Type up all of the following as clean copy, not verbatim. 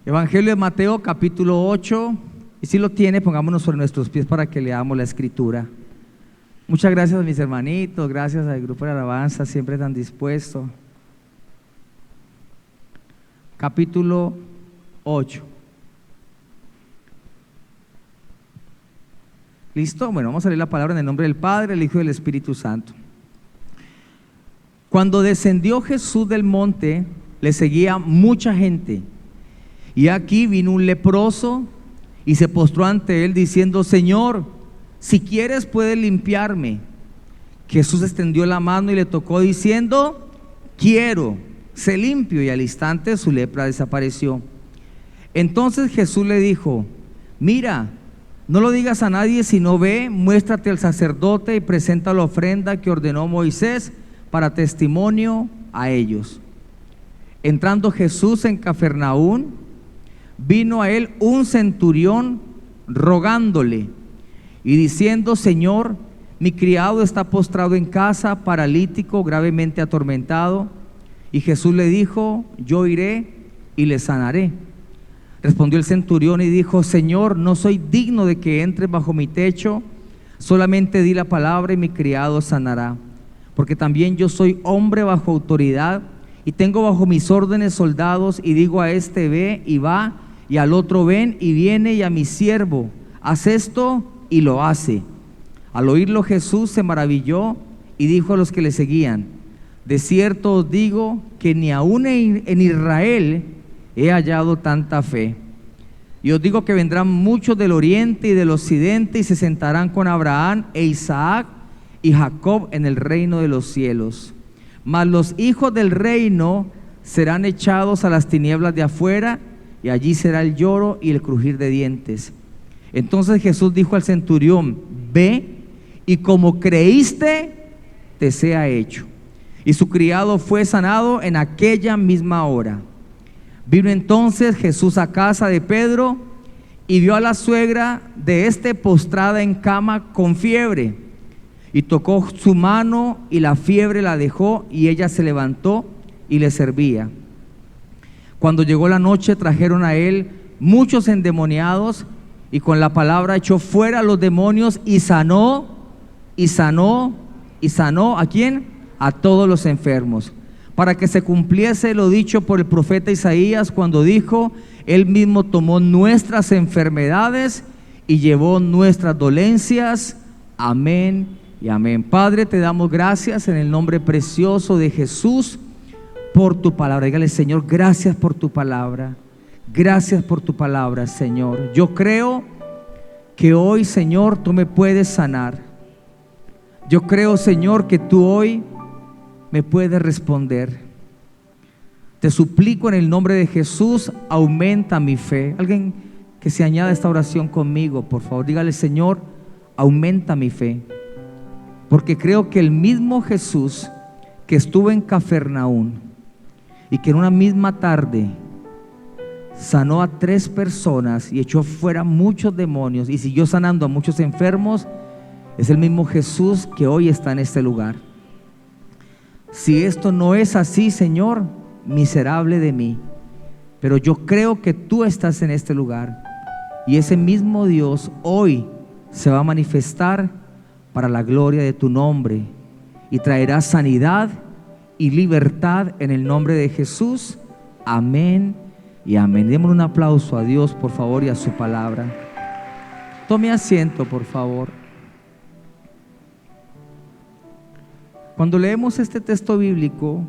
Evangelio de Mateo, capítulo 8. Y si lo tiene, pongámonos sobre nuestros pies para que leamos la escritura. Muchas gracias a mis hermanitos, gracias al grupo de alabanza, siempre tan dispuesto. Capítulo 8. ¿Listo? Bueno, vamos a leer la palabra en el nombre del Padre, del Hijo y del Espíritu Santo. Cuando descendió Jesús del monte, le seguía mucha gente. Y aquí vino un leproso y se postró ante él diciendo: Señor, si quieres puedes limpiarme. Jesús extendió la mano y le tocó diciendo: quiero, sé limpio. Y al instante su lepra desapareció. Entonces Jesús le dijo: mira, no lo digas a nadie, sino ve, muéstrate al sacerdote y presenta la ofrenda que ordenó Moisés para testimonio a ellos. Entrando Jesús en Cafarnaún, vino a él un centurión rogándole y diciendo: Señor, mi criado está postrado en casa, paralítico, gravemente atormentado. Y Jesús le dijo: yo iré y le sanaré. Respondió el centurión y dijo: Señor, no soy digno de que entres bajo mi techo, solamente di la palabra y mi criado sanará. Porque también yo soy hombre bajo autoridad y tengo bajo mis órdenes soldados, y digo a este: ve, y va, y al otro: ven, y viene, y a mi siervo: haz esto, y lo hace. Al oírlo Jesús se maravilló y dijo a los que le seguían: de cierto os digo que ni aun en Israel he hallado tanta fe. Y os digo que vendrán muchos del oriente y del occidente y se sentarán con Abraham e Isaac y Jacob en el reino de los cielos. Mas los hijos del reino serán echados a las tinieblas de afuera, y allí será el lloro y el crujir de dientes. Entonces Jesús dijo al centurión: ve, y como creíste, te sea hecho. Y su criado fue sanado en aquella misma hora. Vino entonces Jesús a casa de Pedro y vio a la suegra de éste postrada en cama con fiebre. Y tocó su mano y la fiebre la dejó, y ella se levantó y le servía. Cuando llegó la noche, trajeron a él muchos endemoniados, y con la palabra echó fuera a los demonios y sanó ¿a quién? A todos los enfermos, para que se cumpliese lo dicho por el profeta Isaías, cuando dijo: él mismo tomó nuestras enfermedades y llevó nuestras dolencias. Amén y amén. Padre, te damos gracias en el nombre precioso de Jesús por tu palabra. Dígale: Señor, gracias por tu palabra. Gracias por tu palabra, Señor. Yo creo que hoy, Señor, tú me puedes sanar. Yo creo, Señor, que tú hoy me puedes responder. Te suplico en el nombre de Jesús, aumenta mi fe. Alguien que se añada a esta oración conmigo, por favor, dígale: Señor, aumenta mi fe. Porque creo que el mismo Jesús que estuvo en Cafarnaún y que en una misma tarde sanó a 3 personas y echó fuera muchos demonios y siguió sanando a muchos enfermos, es el mismo Jesús que hoy está en este lugar. Si esto no es así, Señor, miserable de mí, pero yo creo que tú estás en este lugar, y ese mismo Dios hoy se va a manifestar para la gloria de tu nombre y traerá sanidad y libertad en el nombre de Jesús. Amén y amén. Démosle un aplauso a Dios, por favor, y a su palabra. Tome asiento, por favor. Cuando leemos este texto bíblico,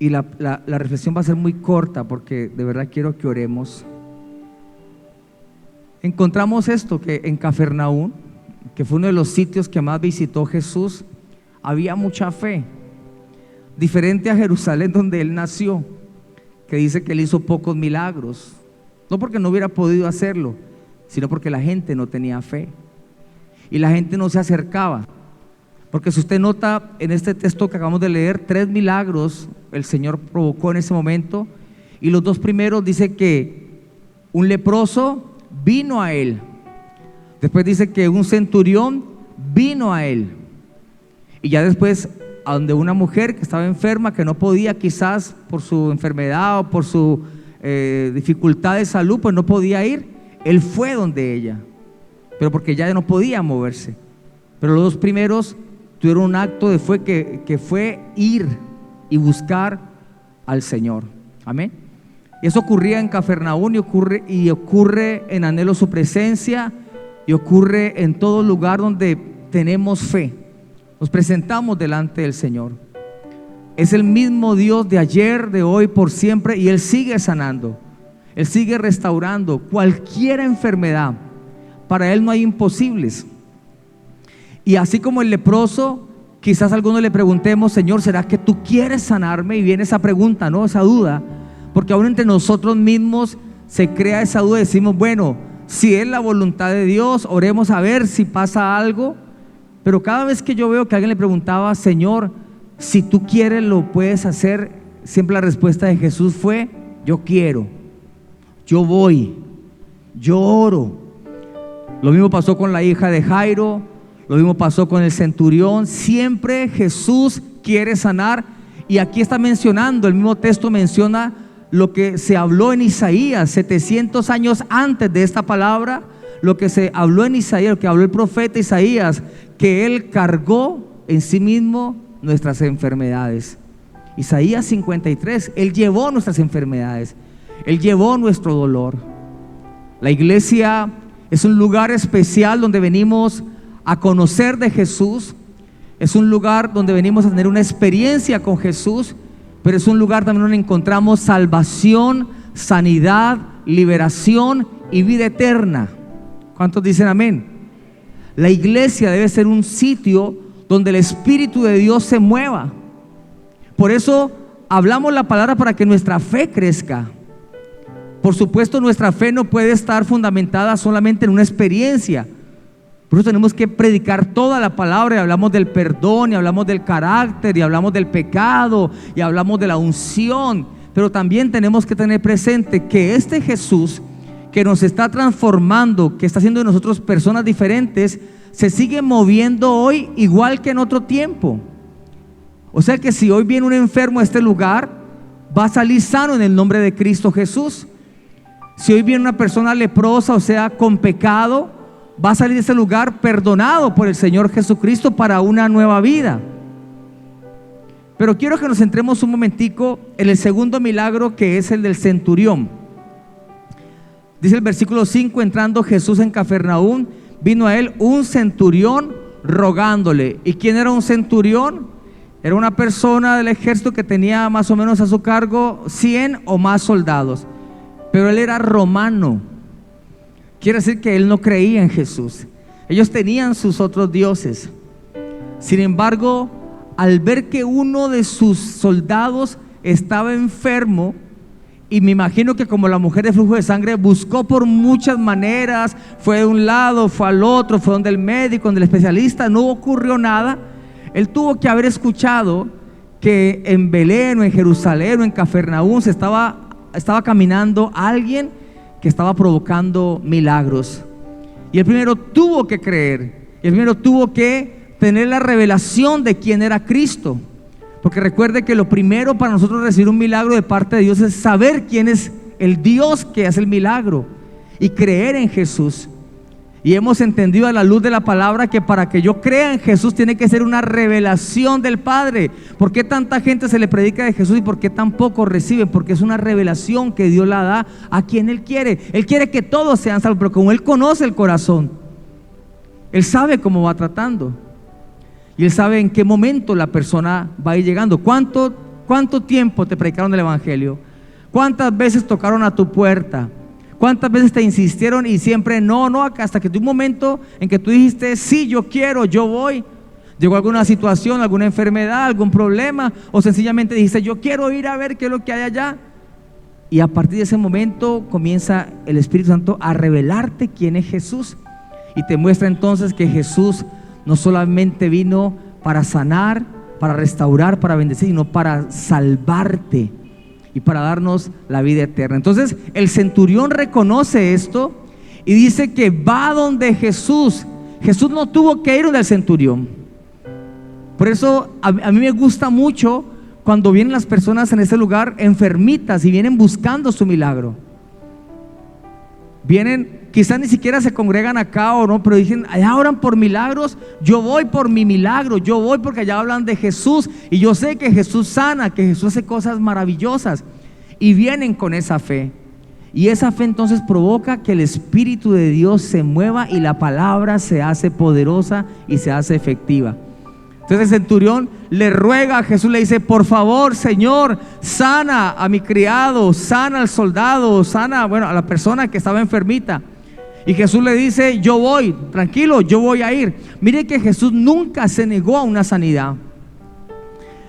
y la reflexión va a ser muy corta porque de verdad quiero que oremos, encontramos esto, que en Cafarnaún, que fue uno de los sitios que más visitó Jesús, había mucha fe, diferente a Jerusalén donde él nació, que dice que él hizo pocos milagros, no porque no hubiera podido hacerlo, sino porque la gente no tenía fe y la gente no se acercaba. Porque si usted nota en este texto que acabamos de leer, 3 milagros el Señor provocó en ese momento, y los 2 primeros dice que un leproso vino a él. Después dice que un centurión vino a él, y ya después a donde una mujer que estaba enferma, que no podía, quizás por su enfermedad o por su dificultad de salud, pues no podía ir. Él fue donde ella, pero porque ya no podía moverse. Pero los dos primeros tuvieron un acto de fe que fue ir y buscar al Señor. Amén. Y eso ocurría en Cafarnaúm y ocurre en anhelo su presencia, y ocurre en todo lugar donde tenemos fe. Nos presentamos delante del Señor. Es el mismo Dios de ayer, de hoy, por siempre, y Él sigue sanando, Él sigue restaurando cualquier enfermedad. Para Él no hay imposibles. Y así como el leproso, quizás a algunos le preguntemos: Señor, ¿será que tú quieres sanarme? Y viene esa pregunta, ¿no? Esa duda, porque aún entre nosotros mismos se crea esa duda. Decimos: bueno, si es la voluntad de Dios, oremos a ver si pasa algo. Pero cada vez que yo veo que alguien le preguntaba: Señor, si tú quieres lo puedes hacer, siempre la respuesta de Jesús fue: yo quiero, yo voy, yo oro. Lo mismo pasó con la hija de Jairo, lo mismo pasó con el centurión. Siempre Jesús quiere sanar. Y aquí está mencionando, el mismo texto menciona lo que se habló en Isaías 700 años antes de esta palabra. Lo que se habló en Isaías, lo que habló el profeta Isaías, que Él cargó en sí mismo nuestras enfermedades. Isaías 53, Él llevó nuestras enfermedades, Él llevó nuestro dolor. La iglesia es un lugar especial donde venimos a conocer de Jesús. Es un lugar donde venimos a tener una experiencia con Jesús, pero es un lugar también donde encontramos salvación, sanidad, liberación y vida eterna. ¿Cuántos dicen amén? La iglesia debe ser un sitio donde el Espíritu de Dios se mueva. Por eso hablamos la palabra, para que nuestra fe crezca. Por supuesto, nuestra fe no puede estar fundamentada solamente en una experiencia. Por eso tenemos que predicar toda la palabra, y hablamos del perdón, y hablamos del carácter, y hablamos del pecado, y hablamos de la unción. Pero también tenemos que tener presente que este Jesús que nos está transformando, que está haciendo de nosotros personas diferentes, se sigue moviendo hoy igual que en otro tiempo. O sea que si hoy viene un enfermo a este lugar, va a salir sano en el nombre de Cristo Jesús. Si hoy viene una persona leprosa, o sea, con pecado, va a salir de ese lugar perdonado por el Señor Jesucristo para una nueva vida. Pero quiero que nos centremos un momentico en el segundo milagro, que es el del centurión. Dice el versículo 5: entrando Jesús en Cafarnaúm, vino a él un centurión rogándole. ¿Y quién era un centurión? Era una persona del ejército que tenía más o menos a su cargo 100 o más soldados. Pero él era romano. Quiere decir que él no creía en Jesús. Ellos tenían sus otros dioses. Sin embargo, al ver que uno de sus soldados estaba enfermo, y me imagino que como la mujer de flujo de sangre buscó por muchas maneras, fue de un lado, fue al otro, fue donde el médico, donde el especialista, no ocurrió nada. Él tuvo que haber escuchado que en Belén o en Jerusalén o en Cafarnaúm estaba caminando alguien que estaba provocando milagros. Y el primero tuvo que creer, y el primero tuvo que tener la revelación de quién era Cristo. Porque recuerde que lo primero para nosotros recibir un milagro de parte de Dios es saber quién es el Dios que hace el milagro y creer en Jesús. Y hemos entendido a la luz de la palabra que para que yo crea en Jesús tiene que ser una revelación del Padre. ¿Por qué tanta gente se le predica de Jesús y por qué tan pocos reciben? Porque es una revelación que Dios la da a quien Él quiere. Él quiere que todos sean salvos, pero como Él conoce el corazón, Él sabe cómo va tratando. Y Él sabe en qué momento la persona va a ir llegando. ¿Cuánto tiempo te predicaron el Evangelio? ¿Cuántas veces tocaron a tu puerta? ¿Cuántas veces te insistieron y siempre no, hasta que tu momento en que tú dijiste: sí, yo quiero, yo voy? Llegó alguna situación, alguna enfermedad, algún problema, o sencillamente dijiste: yo quiero ir a ver qué es lo que hay allá. Y a partir de ese momento comienza el Espíritu Santo a revelarte quién es Jesús, y te muestra entonces que Jesús no solamente vino para sanar, para restaurar, para bendecir, sino para salvarte y para darnos la vida eterna. Entonces el centurión reconoce esto y dice que va donde Jesús. Jesús no tuvo que ir donde el centurión. Por eso a mí me gusta mucho cuando vienen las personas en ese lugar enfermitas y vienen buscando su milagro. Vienen, quizás ni siquiera se congregan acá o no, pero dicen, allá oran por milagros, yo voy por mi milagro, yo voy porque allá hablan de Jesús y yo sé que Jesús sana, que Jesús hace cosas maravillosas, y vienen con esa fe. Y esa fe entonces provoca que el Espíritu de Dios se mueva y la palabra se hace poderosa y se hace efectiva. Entonces el centurión le ruega a Jesús, le dice, por favor, Señor, sana a mi criado, sana al soldado, sana, a la persona que estaba enfermita. Y Jesús le dice, yo voy, tranquilo, yo voy a ir. Mire que Jesús nunca se negó a una sanidad.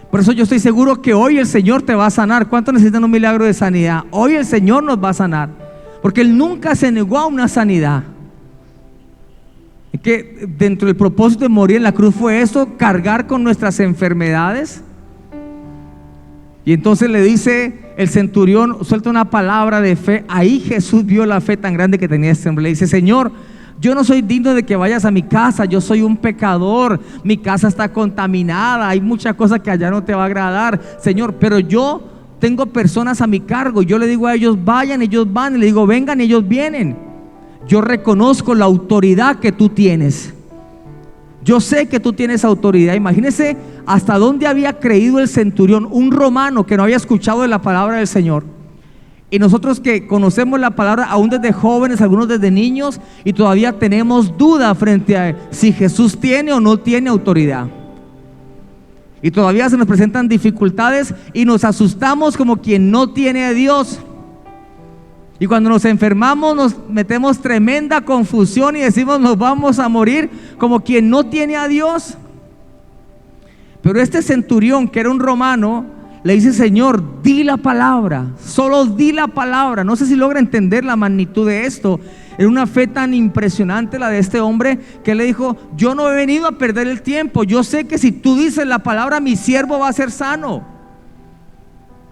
Por eso yo estoy seguro que hoy el Señor te va a sanar. ¿Cuántos necesitan un milagro de sanidad? Hoy el Señor nos va a sanar, porque Él nunca se negó a una sanidad. Es que dentro del propósito de morir en la cruz fue eso, cargar con nuestras enfermedades. Y entonces le dice el centurión, suelta una palabra de fe. Ahí Jesús vio la fe tan grande que tenía este hombre. Le dice, Señor, yo no soy digno de que vayas a mi casa, yo soy un pecador, mi casa está contaminada, hay muchas cosas que allá no te va a agradar, Señor, pero yo tengo personas a mi cargo. Yo le digo a ellos, vayan, ellos van, y le digo, vengan, ellos vienen. Yo reconozco la autoridad que tú tienes. Yo sé que tú tienes autoridad. Imagínese hasta dónde había creído el centurión, un romano que no había escuchado de la palabra del Señor. Y nosotros que conocemos la palabra aún desde jóvenes, algunos desde niños, y todavía tenemos duda frente a si Jesús tiene o no tiene autoridad. Y todavía se nos presentan dificultades y nos asustamos como quien no tiene a Dios. Y cuando nos enfermamos nos metemos tremenda confusión y decimos nos vamos a morir como quien no tiene a Dios. Pero este centurión, que era un romano, le dice, Señor, di la palabra, solo di la palabra. No sé si logra entender la magnitud de esto. Era una fe tan impresionante la de este hombre, que le dijo, yo no he venido a perder el tiempo, yo sé que si tú dices la palabra, mi siervo va a ser sano.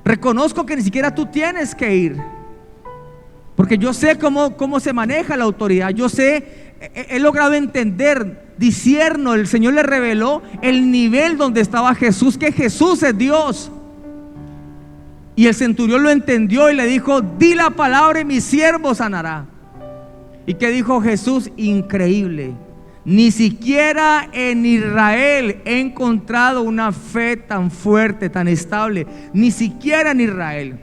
Reconozco que ni siquiera tú tienes que ir, porque yo sé cómo se maneja la autoridad. Yo sé, he logrado entender, discierno, el Señor le reveló el nivel donde estaba Jesús, que Jesús es Dios. Y el centurión lo entendió y le dijo, di la palabra y mi siervo sanará. ¿Y qué dijo Jesús? Increíble. Ni siquiera en Israel he encontrado una fe tan fuerte, tan estable. Ni siquiera en Israel.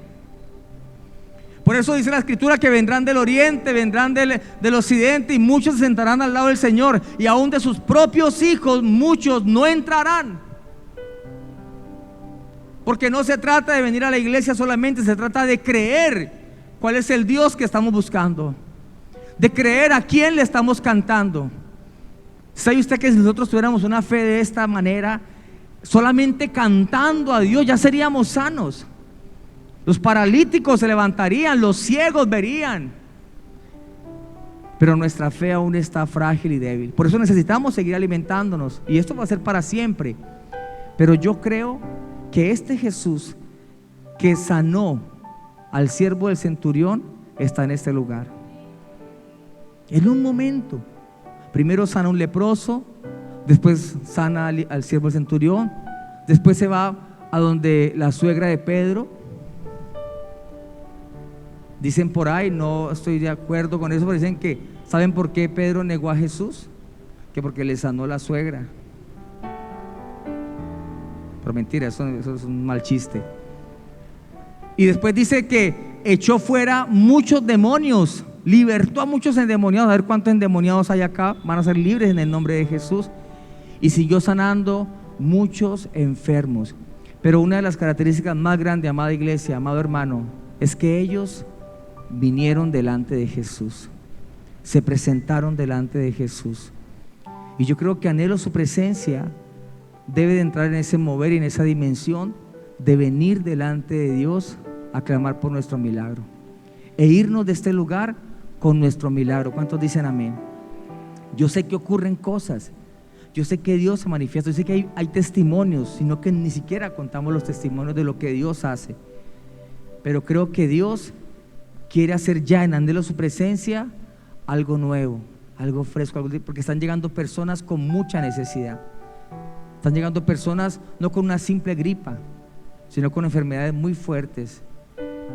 Por eso dice la Escritura que vendrán del oriente, vendrán del occidente, y muchos se sentarán al lado del Señor, y aún de sus propios hijos muchos no entrarán. Porque no se trata de venir a la iglesia solamente, se trata de creer cuál es el Dios que estamos buscando, de creer a quién le estamos cantando. ¿Sabe usted que si nosotros tuviéramos una fe de esta manera, solamente cantando a Dios, ya seríamos sanos? Los paralíticos se levantarían, los ciegos verían. Pero nuestra fe aún está frágil y débil. Por eso necesitamos seguir alimentándonos, y esto va a ser para siempre. Pero yo creo que este Jesús que sanó al siervo del centurión está en este lugar. En un momento, primero sana a un leproso, después sana al siervo del centurión, después se va a donde la suegra de Pedro. Dicen por ahí, no estoy de acuerdo con eso, pero dicen que, ¿saben por qué Pedro negó a Jesús? Que porque le sanó la suegra. Pero mentira, eso es un mal chiste. Y después dice que echó fuera muchos demonios, libertó a muchos endemoniados. A ver cuántos endemoniados hay acá, van a ser libres en el nombre de Jesús. Y siguió sanando muchos enfermos. Pero una de las características más grandes, amada iglesia, amado hermano, es que ellos vinieron delante de Jesús, se presentaron delante de Jesús. Y yo creo que anhelo su presencia debe de entrar en ese mover y en esa dimensión de venir delante de Dios a clamar por nuestro milagro e irnos de este lugar con nuestro milagro. ¿Cuántos dicen amén? Yo sé que ocurren cosas, yo sé que Dios se manifiesta, yo sé que hay testimonios, sino que ni siquiera contamos los testimonios de lo que Dios hace. Pero creo que Dios quiere hacer ya en anhelo su presencia algo nuevo, algo fresco, porque están llegando personas con mucha necesidad. Están llegando personas no con una simple gripa, sino con enfermedades muy fuertes,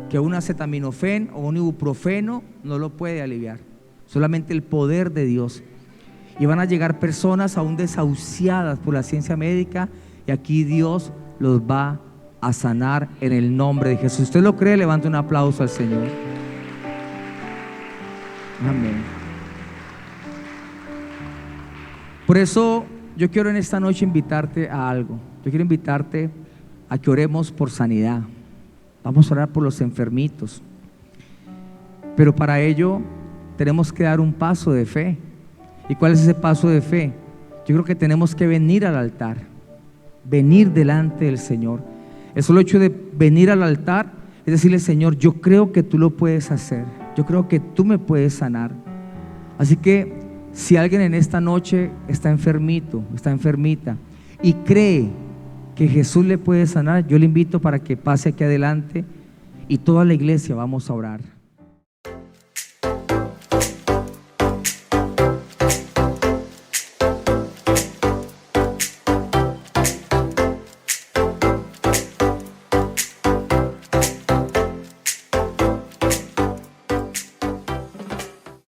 que un acetaminofén o un ibuprofeno no lo puede aliviar, solamente el poder de Dios. Y van a llegar personas aún desahuciadas por la ciencia médica, y aquí Dios los va a sanar en el nombre de Jesús. Si usted lo cree, levante un aplauso al Señor. Amén. Por eso yo quiero en esta noche invitarte a algo. Yo quiero invitarte a que oremos por sanidad. Vamos a orar por los enfermitos, pero para ello tenemos que dar un paso de fe. ¿Y cuál es ese paso de fe? Yo creo que tenemos que venir al altar, venir delante del Señor. El solo hecho de venir al altar es decirle: Señor, yo creo que tú lo puedes hacer, yo creo que tú me puedes sanar. Así que si alguien en esta noche está enfermito, está enfermita y cree que Jesús le puede sanar, yo le invito para que pase aquí adelante y toda la iglesia vamos a orar.